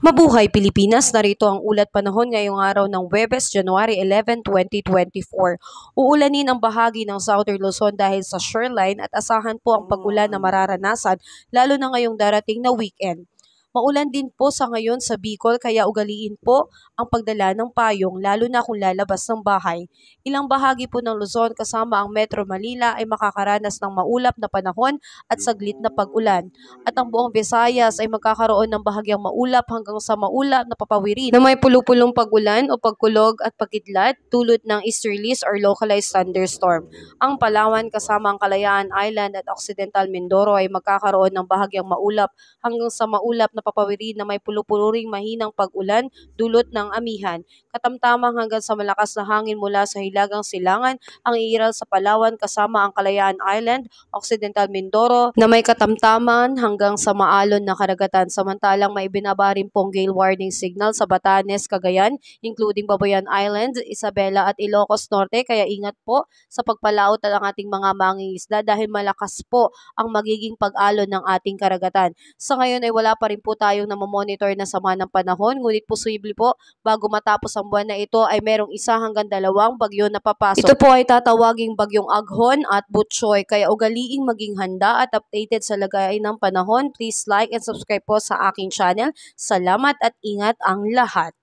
Mabuhay Pilipinas, narito ang ulat panahon ngayong araw ng Huwebes, January 11, 2024. Uulanin ang bahagi ng Southern Luzon dahil sa shoreline at asahan po ang pag-ulan na mararanasan lalo na ngayong darating na weekend. Maulan din po sa ngayon sa Bicol kaya ugaliin po ang pagdala ng payong lalo na kung lalabas ng bahay. Ilang bahagi po ng Luzon kasama ang Metro Manila ay makakaranas ng maulap na panahon at saglit na pag-ulan. At ang buong Visayas ay magkakaroon ng bahagyang maulap hanggang sa maulap na papawirin na may pulupulong pag-ulan o pagkulog at pagkidlat tulad ng easterlies or localized thunderstorm. Ang Palawan kasama ang Kalayaan Island at Occidental Mindoro ay magkakaroon ng bahagyang maulap hanggang sa maulap na papawirin na may pulupuluring mahinang pag-ulan dulot ng amihan. Katamtamang hanggang sa malakas na hangin mula sa Hilagang Silangan ang iiral sa Palawan kasama ang Kalayaan Island, Occidental Mindoro na may katamtaman hanggang sa maalon na karagatan. Samantalang may binaba rin pong gale warning signal sa Batanes, Cagayan, including Babuyan Island, Isabela at Ilocos Norte kaya ingat po sa pagpalaot ng ating mga mangingisda dahil malakas po ang magiging pag-alon ng ating karagatan. Sa ngayon ay wala pa rin po tayong namomonitor na sama ng panahon, ngunit posible po bago matapos ang buwan na ito ay merong 1 hanggang 2 bagyo na papasok. Ito po ay tatawaging bagyong Aghon at Butchoy kaya ugaliing maging handa at updated sa lagayan ng panahon. Please like and subscribe po sa aking channel. Salamat at ingat ang lahat.